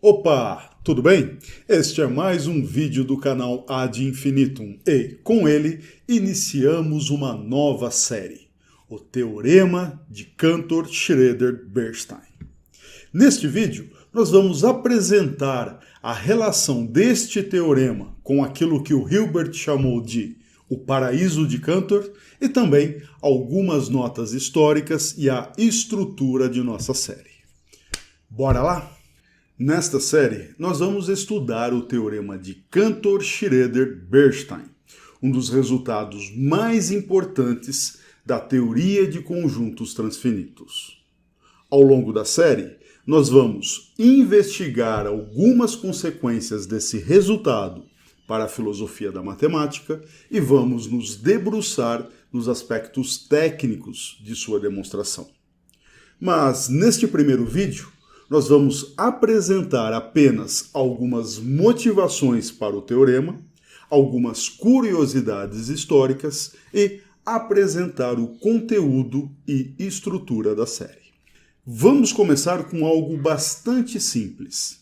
Opa, tudo bem? Este é mais um vídeo do canal Ad Infinitum e, com ele, iniciamos uma nova série, o Teorema de Cantor-Schroeder-Bernstein. Neste vídeo, nós vamos apresentar a relação deste teorema com aquilo que o Hilbert chamou de o paraíso de Cantor e também algumas notas históricas e a estrutura de nossa série. Bora lá? Nesta série, nós vamos estudar o teorema de Cantor-Schroeder-Bernstein, um dos resultados mais importantes da teoria de conjuntos transfinitos. Ao longo da série, nós vamos investigar algumas consequências desse resultado para a filosofia da matemática e vamos nos debruçar nos aspectos técnicos de sua demonstração. Mas, neste primeiro vídeo, nós vamos apresentar apenas algumas motivações para o teorema, algumas curiosidades históricas e apresentar o conteúdo e estrutura da série. Vamos começar com algo bastante simples: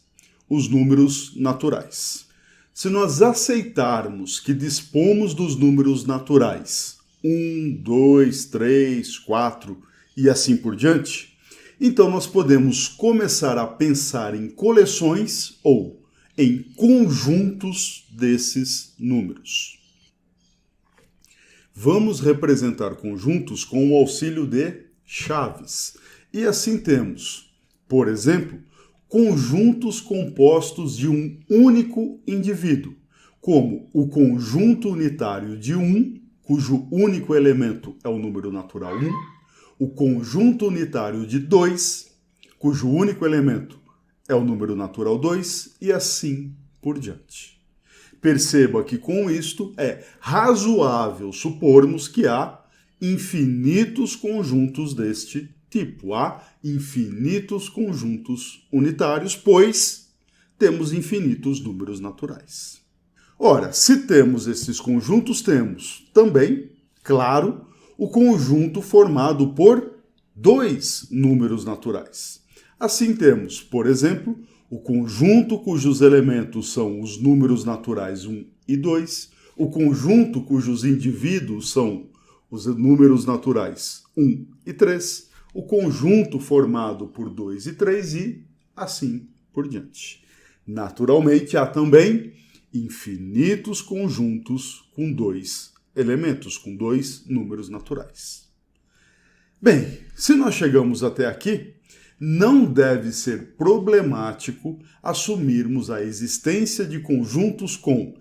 os números naturais. Se nós aceitarmos que dispomos dos números naturais 1, 2, 3, 4 e assim por diante, então nós podemos começar a pensar em coleções ou em conjuntos desses números. Vamos representar conjuntos com o auxílio de chaves. E assim temos, por exemplo, conjuntos compostos de um único indivíduo, como o conjunto unitário de 1, cujo único elemento é o número natural 1, o conjunto unitário de 2, cujo único elemento é o número natural 2, e assim por diante. Perceba que com isto é razoável supormos que há infinitos conjuntos deste tipo. Há infinitos conjuntos unitários, pois temos infinitos números naturais. Ora, se temos esses conjuntos, temos também, claro, o conjunto formado por dois números naturais. Assim temos, por exemplo, o conjunto cujos elementos são os números naturais 1 e 2, o conjunto cujos indivíduos são os números naturais 1 e 3, o conjunto formado por 2 e 3 e assim por diante. Naturalmente, há também infinitos conjuntos com dois elementos, com dois números naturais. Bem, se nós chegamos até aqui, não deve ser problemático assumirmos a existência de conjuntos com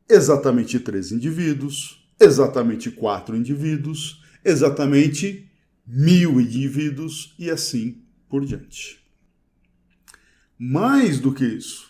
exatamente 3 indivíduos, exatamente 4 indivíduos, exatamente 1000 indivíduos e assim por diante. Mais do que isso,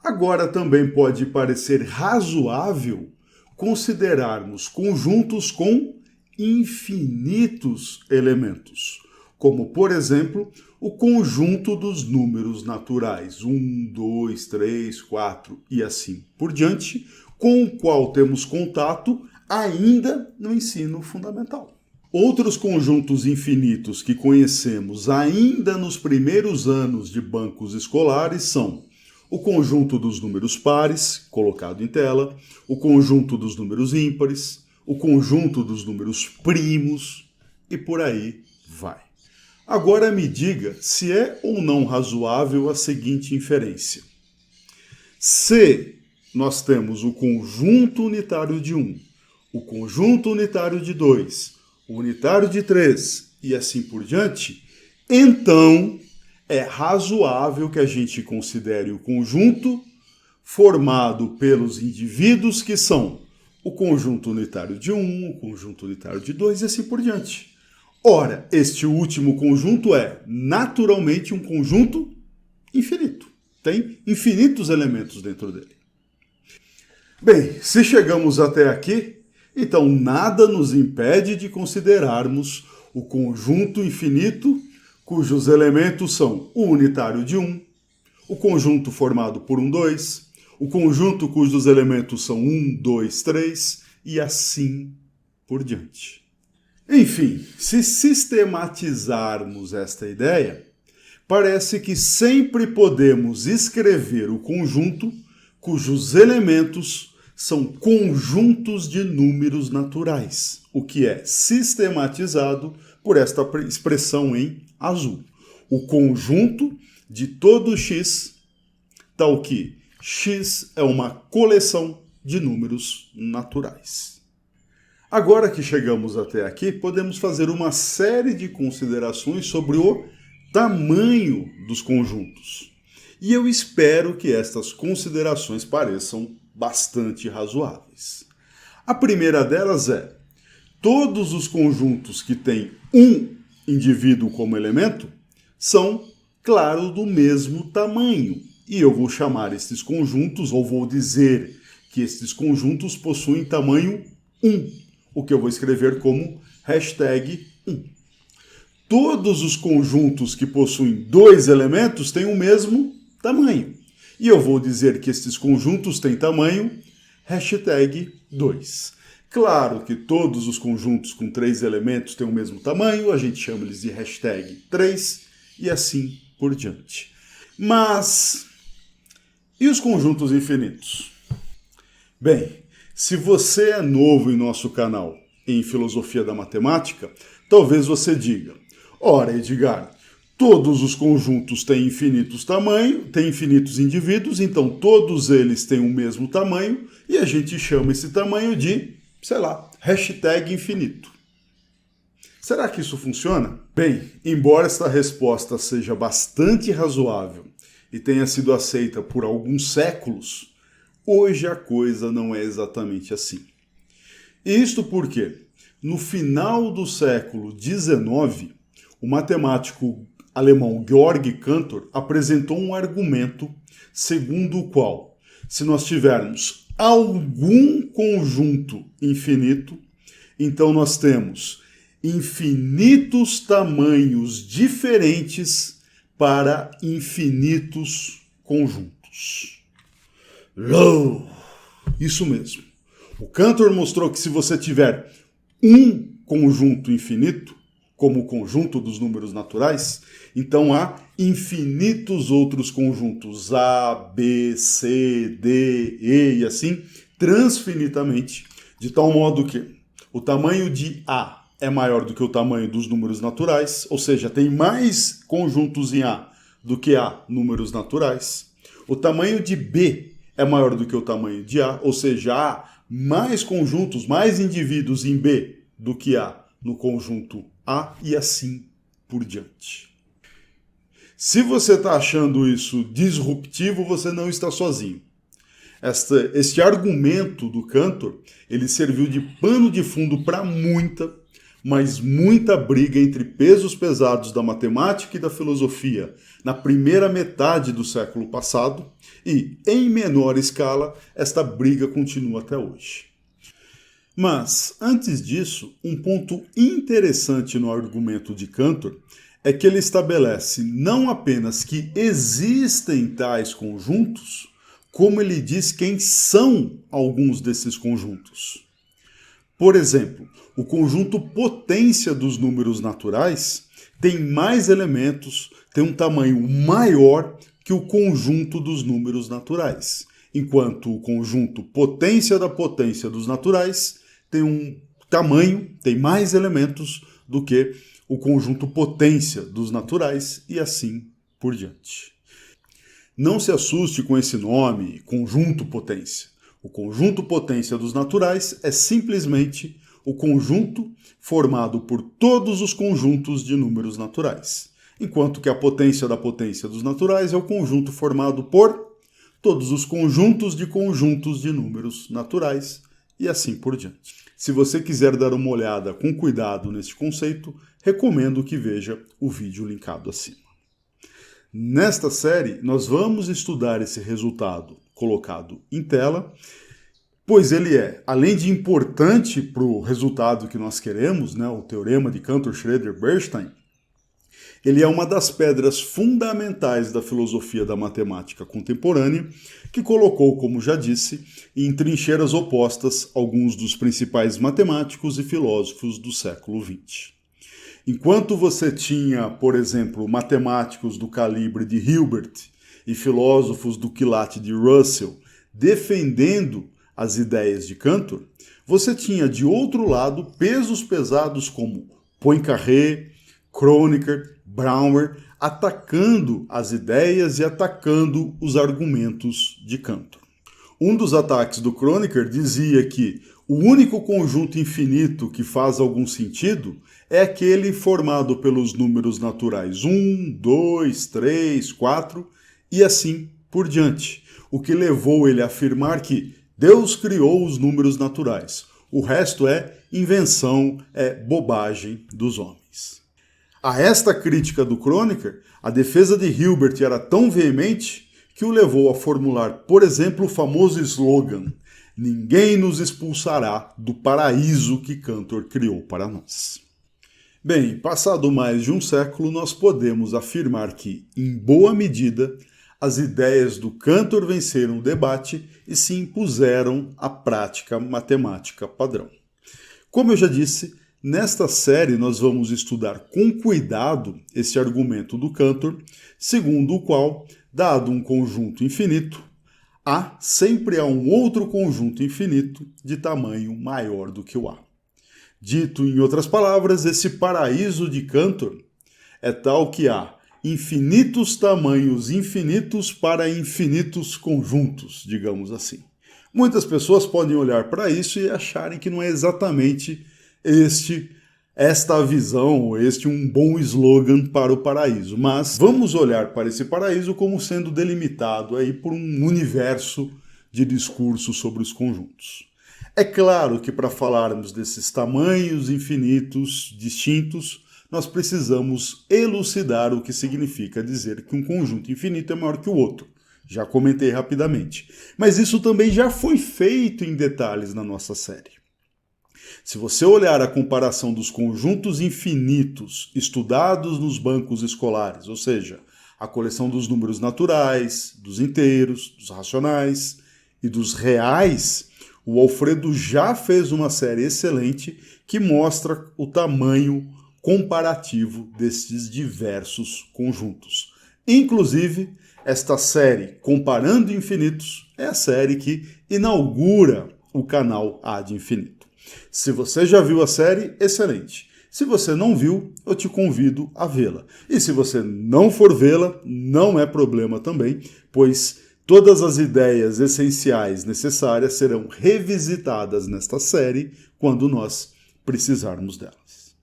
agora também pode parecer razoável considerarmos conjuntos com infinitos elementos, como, por exemplo, o conjunto dos números naturais 1, 2, 3, 4 e assim por diante, com o qual temos contato ainda no ensino fundamental. Outros conjuntos infinitos que conhecemos ainda nos primeiros anos de bancos escolares são o conjunto dos números pares, colocado em tela, o conjunto dos números ímpares, o conjunto dos números primos e por aí vai. Agora me diga se é ou não razoável a seguinte inferência. Se nós temos o conjunto unitário de 1, o conjunto unitário de 2, o unitário de 3 e assim por diante, então é razoável que a gente considere o conjunto formado pelos indivíduos que são o conjunto unitário de 1, o conjunto unitário de 2 e assim por diante. Ora, este último conjunto é naturalmente um conjunto infinito. Tem infinitos elementos dentro dele. Bem, se chegamos até aqui, então nada nos impede de considerarmos o conjunto infinito cujos elementos são o unitário de 1, o conjunto formado por 1, 2, o conjunto cujos elementos são 1, 2, 3 e assim por diante. Enfim, se sistematizarmos esta ideia, parece que sempre podemos escrever o conjunto cujos elementos são conjuntos de números naturais, o que é sistematizado por esta expressão em azul. O conjunto de todo x, tal que x é uma coleção de números naturais. Agora que chegamos até aqui, podemos fazer uma série de considerações sobre o tamanho dos conjuntos. E eu espero que estas considerações pareçam bastante razoáveis. A primeira delas é: todos os conjuntos que têm um indivíduo como elemento são, claro, do mesmo tamanho. E eu vou chamar estes conjuntos, ou vou dizer que estes conjuntos possuem tamanho 1, o que eu vou escrever como #1. Todos os conjuntos que possuem 2 elementos têm o mesmo tamanho. E eu vou dizer que estes conjuntos têm tamanho #2. Claro que todos os conjuntos com 3 elementos têm o mesmo tamanho, a gente chama eles de #3 e assim por diante. Mas e os conjuntos infinitos? Bem, se você é novo em nosso canal em Filosofia da Matemática, talvez você diga: ora, Edgar, todos os conjuntos têm infinitos tamanhos, têm infinitos indivíduos, então todos eles têm o mesmo tamanho e a gente chama esse tamanho de, sei lá, #infinito. Será que isso funciona? Bem, embora esta resposta seja bastante razoável e tenha sido aceita por alguns séculos, hoje a coisa não é exatamente assim. Isto porque, no final do século XIX, o matemático alemão Georg Cantor apresentou um argumento segundo o qual, se nós tivermos algum conjunto infinito, então nós temos infinitos tamanhos diferentes para infinitos conjuntos. Isso mesmo. O Cantor mostrou que se você tiver um conjunto infinito, como o conjunto dos números naturais, então há infinitos outros conjuntos A, B, C, D, E e assim, transfinitamente, de tal modo que o tamanho de A é maior do que o tamanho dos números naturais, ou seja, tem mais conjuntos em A do que há números naturais. O tamanho de B é maior do que o tamanho de A, ou seja, há mais conjuntos, mais indivíduos em B do que há no conjunto A e assim por diante. Se você está achando isso disruptivo, você não está sozinho. Este argumento do Cantor, ele serviu de pano de fundo para mas muita briga entre pesos pesados da matemática e da filosofia na primeira metade do século passado e, em menor escala, esta briga continua até hoje. Mas, antes disso, um ponto interessante no argumento de Cantor é que ele estabelece não apenas que existem tais conjuntos, como ele diz quem são alguns desses conjuntos. Por exemplo, o conjunto potência dos números naturais tem mais elementos, tem um tamanho maior que o conjunto dos números naturais, enquanto o conjunto potência da potência dos naturais tem um tamanho, tem mais elementos do que o conjunto potência dos naturais e assim por diante. Não se assuste com esse nome, conjunto potência. O conjunto potência dos naturais é simplesmente o conjunto formado por todos os conjuntos de números naturais, enquanto que a potência da potência dos naturais é o conjunto formado por todos os conjuntos de números naturais e assim por diante. Se você quiser dar uma olhada com cuidado neste conceito, recomendo que veja o vídeo linkado acima. Nesta série, nós vamos estudar esse resultado colocado em tela, pois ele é, além de importante para o resultado que nós queremos, o teorema de Cantor-Schroeder-Bernstein, ele é uma das pedras fundamentais da filosofia da matemática contemporânea, que colocou, como já disse, em trincheiras opostas alguns dos principais matemáticos e filósofos do século XX. Enquanto você tinha, por exemplo, matemáticos do calibre de Hilbert e filósofos do quilate de Russell defendendo as ideias de Cantor, você tinha, de outro lado, pesos pesados como Poincaré, Kronecker, Brouwer, atacando as ideias e atacando os argumentos de Cantor. Um dos ataques do Kronecker dizia que o único conjunto infinito que faz algum sentido é aquele formado pelos números naturais 1, 2, 3, 4 e assim por diante, o que levou ele a afirmar que Deus criou os números naturais. O resto é invenção, é bobagem dos homens. A esta crítica do Kronecker, a defesa de Hilbert era tão veemente que o levou a formular, por exemplo, o famoso slogan: "Ninguém nos expulsará do paraíso que Cantor criou para nós." Bem, passado mais de um século, nós podemos afirmar que, em boa medida, as ideias do Cantor venceram o debate e se impuseram à prática matemática padrão. Como eu já disse, nesta série nós vamos estudar com cuidado esse argumento do Cantor, segundo o qual, dado um conjunto infinito, sempre há um outro conjunto infinito de tamanho maior do que o A. Dito em outras palavras, esse paraíso de Cantor é tal que há infinitos tamanhos infinitos para infinitos conjuntos, digamos assim. Muitas pessoas podem olhar para isso e acharem que não é exatamente esta visão, ou um bom slogan para o paraíso. Mas vamos olhar para esse paraíso como sendo delimitado aí por um universo de discursos sobre os conjuntos. É claro que para falarmos desses tamanhos infinitos distintos, nós precisamos elucidar o que significa dizer que um conjunto infinito é maior que o outro. Já comentei rapidamente. Mas isso também já foi feito em detalhes na nossa série. Se você olhar a comparação dos conjuntos infinitos estudados nos bancos escolares, ou seja, a coleção dos números naturais, dos inteiros, dos racionais e dos reais, o Alfredo já fez uma série excelente que mostra o tamanho comparativo destes diversos conjuntos. Inclusive, esta série Comparando Infinitos é a série que inaugura o canal Ad Infinito. Se você já viu a série, excelente. Se você não viu, eu te convido a vê-la. E se você não for vê-la, não é problema também, pois todas as ideias essenciais necessárias serão revisitadas nesta série quando nós precisarmos delas.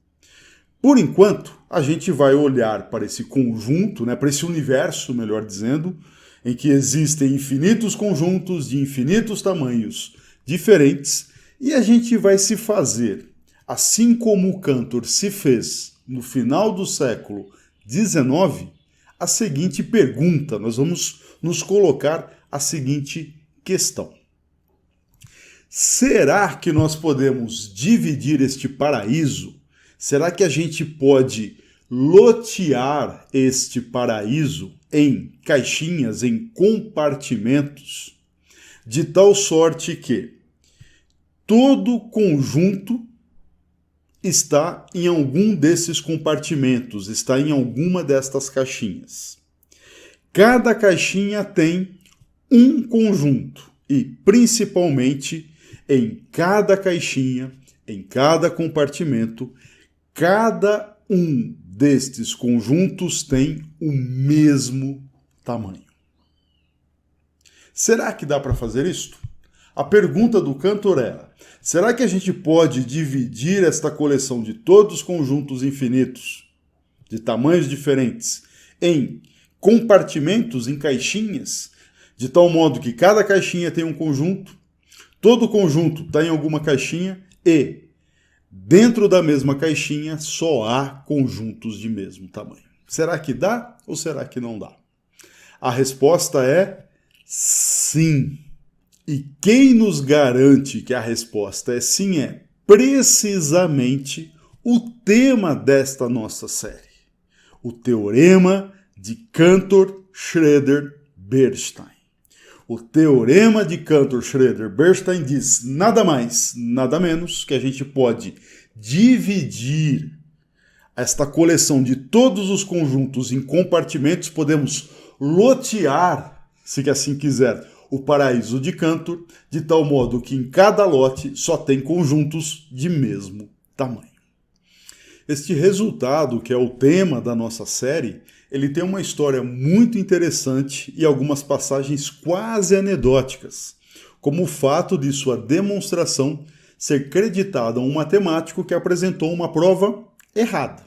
Por enquanto, a gente vai olhar para esse conjunto, para esse universo, melhor dizendo, em que existem infinitos conjuntos de infinitos tamanhos diferentes, e a gente vai se fazer, assim como o Cantor se fez no final do século XIX, a seguinte pergunta. Nós vamos nos colocar a seguinte questão: será que nós podemos dividir este paraíso? Será que a gente pode lotear este paraíso em caixinhas, em compartimentos, de tal sorte que todo conjunto está em algum desses compartimentos, está em alguma destas caixinhas? Cada caixinha tem um conjunto e, principalmente, em cada caixinha, em cada compartimento, cada um destes conjuntos tem o mesmo tamanho. Será que dá para fazer isto? A pergunta do Cantor era: será que a gente pode dividir esta coleção de todos os conjuntos infinitos, de tamanhos diferentes, em compartimentos, em caixinhas, de tal modo que cada caixinha tem um conjunto, todo conjunto está em alguma caixinha e dentro da mesma caixinha só há conjuntos de mesmo tamanho? Será que dá ou será que não dá? A resposta é sim. E quem nos garante que a resposta é sim é precisamente o tema desta nossa série: o Teorema de Cantor-Schroeder-Bernstein. O Teorema de Cantor-Schroeder-Bernstein diz nada mais, nada menos que a gente pode dividir esta coleção de todos os conjuntos em compartimentos, podemos lotear, se assim quiser, o paraíso de Cantor, de tal modo que em cada lote só tem conjuntos de mesmo tamanho. Este resultado, que é o tema da nossa série, ele tem uma história muito interessante e algumas passagens quase anedóticas, como o fato de sua demonstração ser creditada a um matemático que apresentou uma prova errada.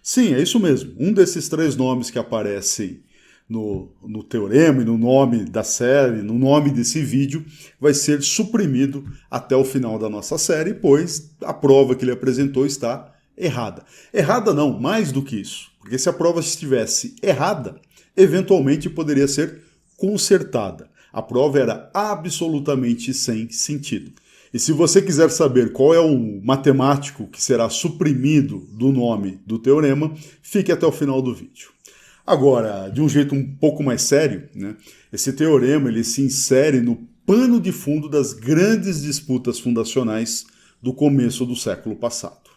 Sim, é isso mesmo. Um desses três nomes que aparecem no teorema e no nome da série, no nome desse vídeo, vai ser suprimido até o final da nossa série, pois a prova que ele apresentou está errada. Errada não, mais do que isso. Porque se a prova estivesse errada, eventualmente poderia ser consertada. A prova era absolutamente sem sentido. E se você quiser saber qual é o matemático que será suprimido do nome do teorema, fique até o final do vídeo. Agora, de um jeito um pouco mais sério, esse teorema ele se insere no pano de fundo das grandes disputas fundacionais do começo do século passado.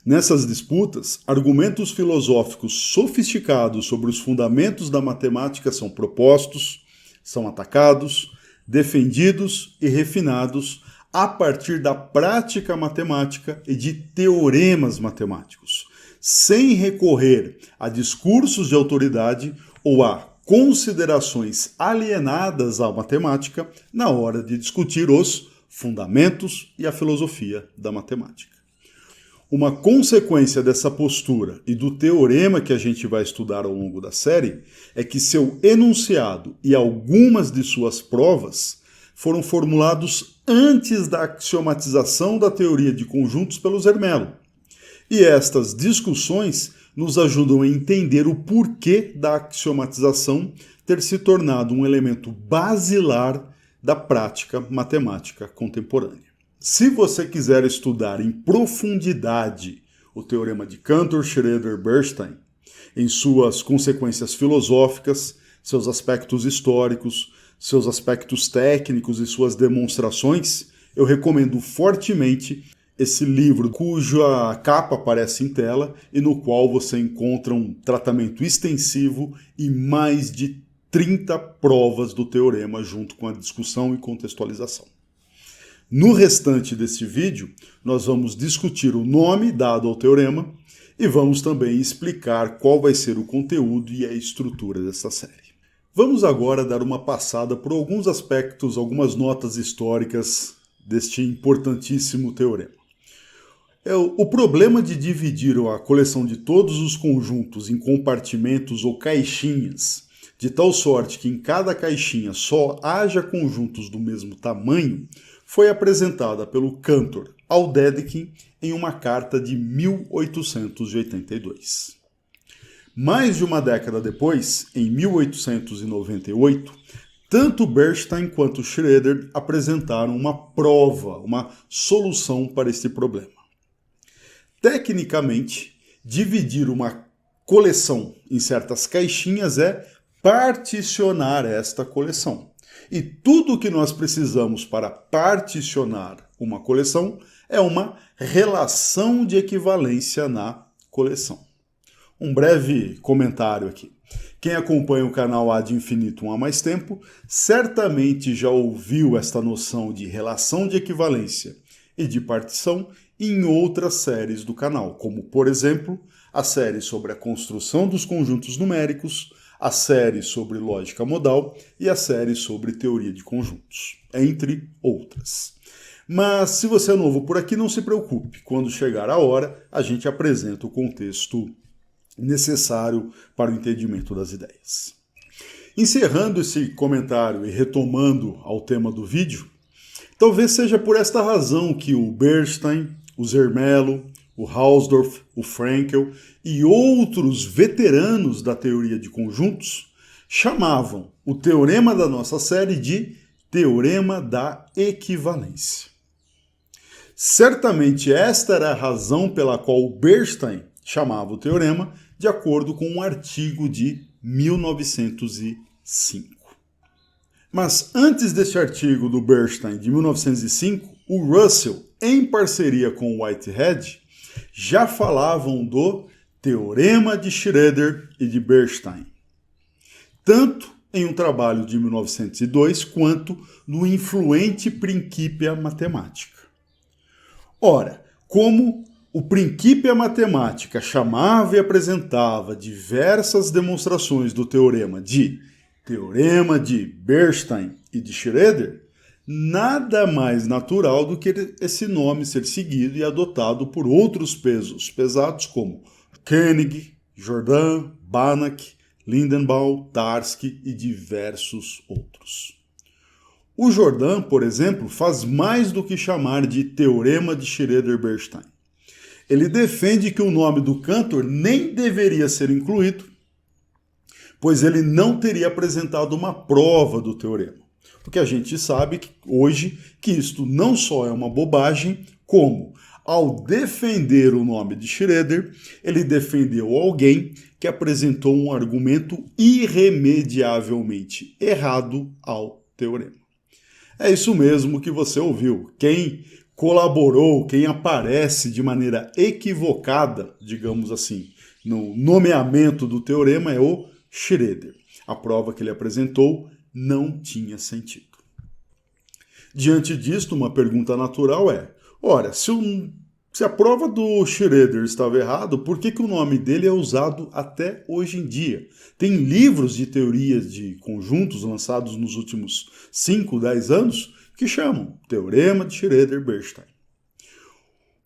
Nessas disputas, argumentos filosóficos sofisticados sobre os fundamentos da matemática são propostos, são atacados, defendidos e refinados a partir da prática matemática e de teoremas matemáticos, sem recorrer a discursos de autoridade ou a considerações alienadas à matemática na hora de discutir os fundamentos e a filosofia da matemática. Uma consequência dessa postura e do teorema que a gente vai estudar ao longo da série é que seu enunciado e algumas de suas provas foram formulados antes da axiomatização da teoria de conjuntos pelo Zermelo. E estas discussões nos ajudam a entender o porquê da axiomatização ter se tornado um elemento basilar da prática matemática contemporânea. Se você quiser estudar em profundidade o teorema de Cantor, Schroeder, Bernstein, em suas consequências filosóficas, seus aspectos históricos, seus aspectos técnicos e suas demonstrações, eu recomendo fortemente esse livro cuja capa aparece em tela e no qual você encontra um tratamento extensivo e mais de 30 provas do teorema junto com a discussão e contextualização. No restante deste vídeo, nós vamos discutir o nome dado ao teorema e vamos também explicar qual vai ser o conteúdo e a estrutura dessa série. Vamos agora dar uma passada por alguns aspectos, algumas notas históricas deste importantíssimo teorema. O problema de dividir a coleção de todos os conjuntos em compartimentos ou caixinhas, de tal sorte que em cada caixinha só haja conjuntos do mesmo tamanho, foi apresentada pelo Cantor ao Dedekind em uma carta de 1882. Mais de uma década depois, em 1898, tanto Bernstein quanto Schroeder apresentaram uma prova, uma solução para este problema. Tecnicamente, dividir uma coleção em certas caixinhas é particionar esta coleção. E tudo o que nós precisamos para particionar uma coleção é uma relação de equivalência na coleção. Um breve comentário aqui. Quem acompanha o canal Ad Infinitum há mais tempo, certamente já ouviu esta noção de relação de equivalência e de partição em outras séries do canal, como, por exemplo, a série sobre a construção dos conjuntos numéricos, a série sobre lógica modal e a série sobre teoria de conjuntos, entre outras. Mas se você é novo por aqui, não se preocupe. Quando chegar a hora, a gente apresenta o contexto necessário para o entendimento das ideias. Encerrando esse comentário e retomando ao tema do vídeo, talvez seja por esta razão que o Bernstein, o Zermelo, o Hausdorff, o Fraenkel e outros veteranos da teoria de conjuntos chamavam o teorema da nossa série de teorema da equivalência. Certamente esta era a razão pela qual Bernstein chamava o teorema de acordo com um artigo de 1905. Mas antes deste artigo do Bernstein de 1905, o Russell, em parceria com o Whitehead, já falavam do Teorema de Schroeder e de Bernstein, tanto em um trabalho de 1902 quanto no influente Principia Mathematica. Ora, como o Principia Mathematica chamava e apresentava diversas demonstrações do Teorema de Bernstein e de Schroeder, nada mais natural do que esse nome ser seguido e adotado por outros pesos pesados como Koenig, Jordan, Banach, Lindenbaum, Tarski e diversos outros. O Jordan, por exemplo, faz mais do que chamar de Teorema de Schroeder-Bernstein. Ele defende que o nome do Cantor nem deveria ser incluído, pois ele não teria apresentado uma prova do teorema. Porque a gente sabe hoje que isto não só é uma bobagem, como, ao defender o nome de Schroeder, ele defendeu alguém que apresentou um argumento irremediavelmente errado ao teorema. É isso mesmo que você ouviu. Quem colaborou, quem aparece de maneira equivocada, digamos assim, no nomeamento do teorema é o Schroeder. A prova que ele apresentou não tinha sentido. Diante disto, uma pergunta natural é: ora, se a prova do Schroeder estava errado, por que o nome dele é usado até hoje em dia? Tem livros de teorias de conjuntos lançados nos últimos 5, 10 anos que chamam Teorema de Schroeder-Bernstein.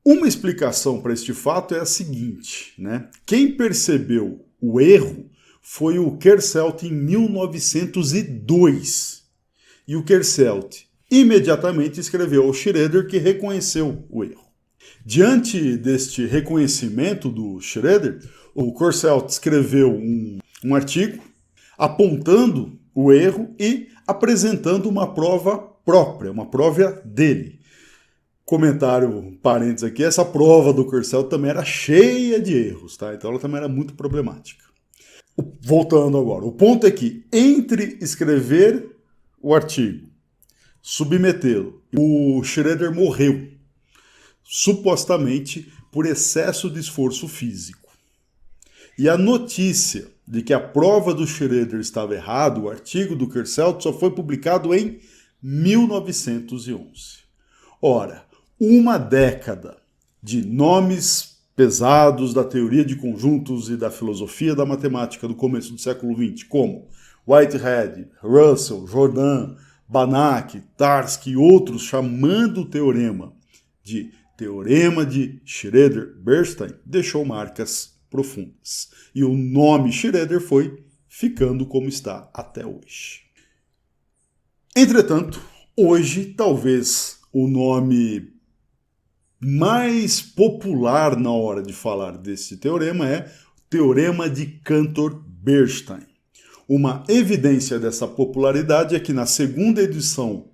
Uma explicação para este fato é a seguinte, né? Quem percebeu o erro foi o Kerselt em 1902. E o Kerselt imediatamente escreveu ao Schroeder, que reconheceu o erro. Diante deste reconhecimento do Schroeder, o Kerselt escreveu um artigo apontando o erro e apresentando uma prova própria, uma prova dele. Comentário, parênteses aqui, essa prova do Kerselt também era cheia de erros, tá? Então ela também era muito problemática. Voltando agora, o ponto é que entre escrever o artigo, submetê-lo, o Schroeder morreu, supostamente por excesso de esforço físico. E a notícia de que a prova do Schroeder estava errada, o artigo do Kerselt, só foi publicado em 1911. Ora, uma década de nomes pesados da teoria de conjuntos e da filosofia da matemática do começo do século XX, como Whitehead, Russell, Jordan, Banach, Tarski e outros, chamando o teorema de Schroeder-Bernstein, deixou marcas profundas. E o nome Schroeder foi ficando como está até hoje. Entretanto, hoje, talvez o nome mais popular na hora de falar desse teorema é Teorema de Cantor-Bernstein. Uma evidência dessa popularidade é que na segunda edição,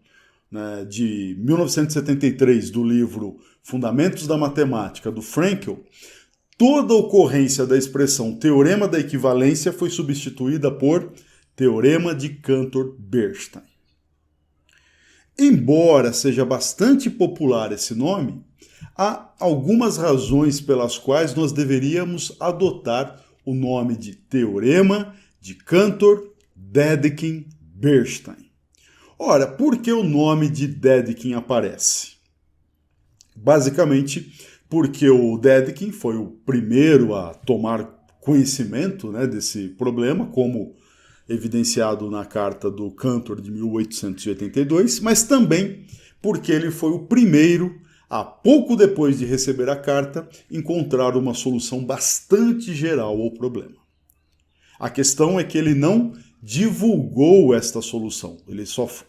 né, de 1973 do livro Fundamentos da Matemática, do Fraenkel, toda a ocorrência da expressão Teorema da Equivalência foi substituída por Teorema de Cantor-Bernstein. Embora seja bastante popular esse nome, há algumas razões pelas quais nós deveríamos adotar o nome de Teorema de Cantor-Dedekind-Bernstein. Ora, por que o nome de Dedekind aparece? Basicamente, porque o Dedekind foi o primeiro a tomar conhecimento, né, desse problema, como evidenciado na carta do Cantor de 1882, mas também porque ele foi o primeiro a, pouco depois de receber a carta, encontrar uma solução bastante geral ao problema. A questão é que ele não divulgou esta solução.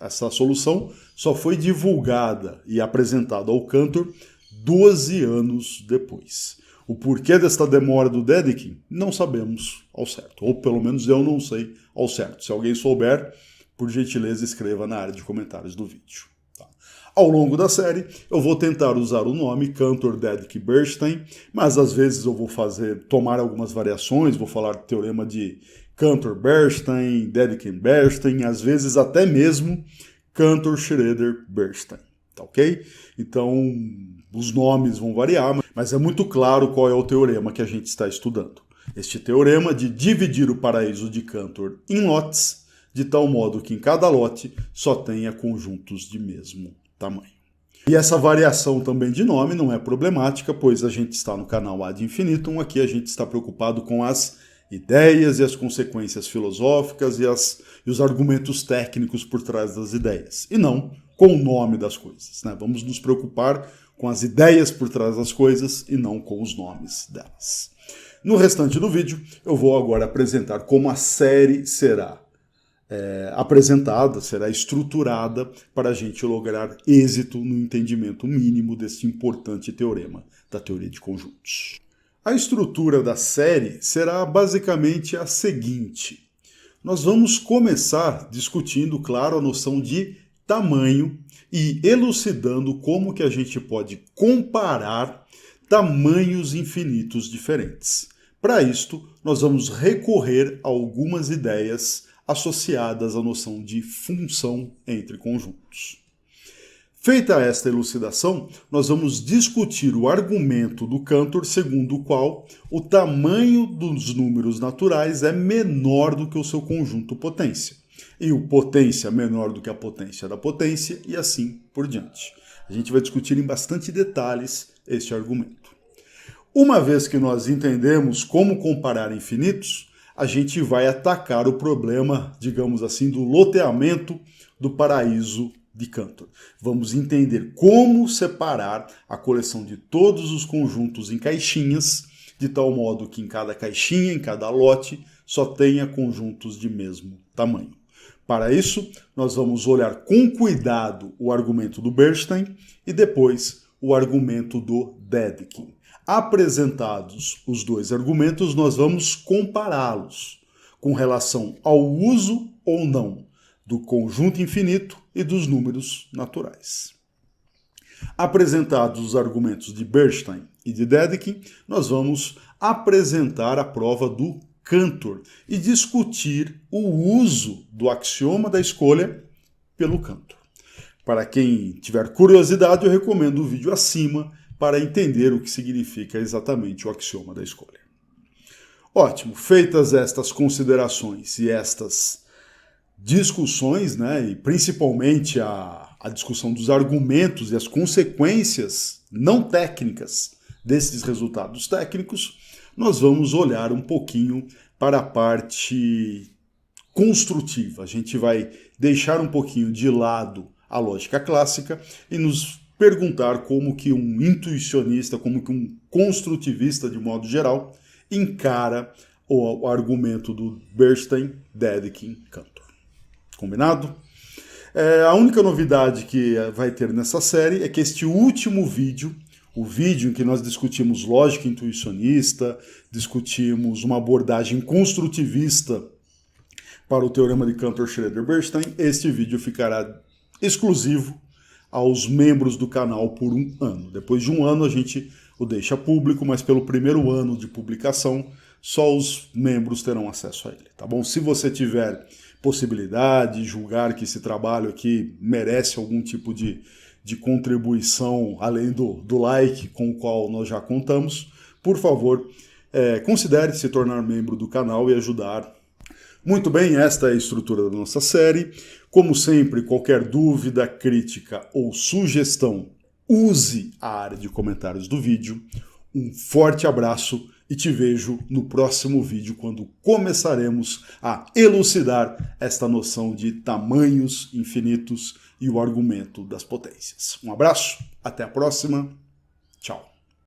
Essa solução só foi divulgada e apresentada ao Cantor 12 anos depois. O porquê desta demora do Dedekind não sabemos ao certo, ou pelo menos eu não sei ao certo. Se alguém souber, por gentileza, escreva na área de comentários do vídeo. Tá? Ao longo da série, eu vou tentar usar o nome Cantor-Dedekind-Bernstein, mas às vezes eu vou tomar algumas variações, vou falar do teorema de Cantor-Bernstein, Dedekind-Bernstein, às vezes até mesmo Cantor-Schroeder-Bernstein. Tá ok? Então, os nomes vão variar, Mas é muito claro qual é o teorema que a gente está estudando. Este teorema de dividir o paraíso de Cantor em lotes, de tal modo que em cada lote só tenha conjuntos de mesmo tamanho. E essa variação também de nome não é problemática, pois a gente está no canal Ad Infinitum, aqui a gente está preocupado com as ideias e as consequências filosóficas e os argumentos técnicos por trás das ideias, e não com o nome das coisas, né? Vamos nos preocupar com as ideias por trás das coisas e não com os nomes delas. No restante do vídeo, eu vou agora apresentar como a série será apresentada, será estruturada para a gente lograr êxito no entendimento mínimo desse importante teorema da teoria de conjuntos. A estrutura da série será basicamente a seguinte. Nós vamos começar discutindo, claro, a noção de tamanho e elucidando como que a gente pode comparar tamanhos infinitos diferentes. Para isto, nós vamos recorrer a algumas ideias associadas à noção de função entre conjuntos. Feita esta elucidação, nós vamos discutir o argumento do Cantor segundo o qual o tamanho dos números naturais é menor do que o seu conjunto potência, e o potência menor do que a potência da potência, e assim por diante. A gente vai discutir em bastante detalhes este argumento. Uma vez que nós entendemos como comparar infinitos, a gente vai atacar o problema, digamos assim, do loteamento do paraíso de Cantor. Vamos entender como separar a coleção de todos os conjuntos em caixinhas, de tal modo que em cada caixinha, em cada lote, só tenha conjuntos de mesmo tamanho. Para isso, nós vamos olhar com cuidado o argumento do Bernstein e depois o argumento do Dedekind. Apresentados os dois argumentos, nós vamos compará-los com relação ao uso ou não do conjunto infinito e dos números naturais. Apresentados os argumentos de Bernstein e de Dedekind, nós vamos apresentar a prova do Cantor e discutir o uso do axioma da escolha pelo Cantor. Para quem tiver curiosidade, eu recomendo o vídeo acima para entender o que significa exatamente o axioma da escolha. Ótimo, feitas estas considerações e estas discussões, né, e principalmente a discussão dos argumentos e as consequências não técnicas desses resultados técnicos, nós vamos olhar um pouquinho para a parte construtiva. A gente vai deixar um pouquinho de lado a lógica clássica e nos perguntar como que um intuicionista, como que um construtivista, de modo geral, encara o argumento do Bernstein, Dedekind, Cantor. Combinado? A única novidade que vai ter nessa série é que este último vídeo, o vídeo em que nós discutimos lógica intuicionista, discutimos uma abordagem construtivista para o teorema de Cantor-Schroeder-Bernstein, este vídeo ficará exclusivo aos membros do canal por um ano. Depois de um ano a gente o deixa público, mas pelo primeiro ano de publicação só os membros terão acesso a ele, tá bom? Se você tiver possibilidade, julgar que esse trabalho aqui merece algum tipo de contribuição além do like com o qual nós já contamos, por favor, considere se tornar membro do canal e ajudar. Muito bem, esta é a estrutura da nossa série. Como sempre, qualquer dúvida, crítica ou sugestão, use a área de comentários do vídeo. Um forte abraço e te vejo no próximo vídeo, quando começaremos a elucidar esta noção de tamanhos infinitos e o argumento das potências. Um abraço, até a próxima, tchau.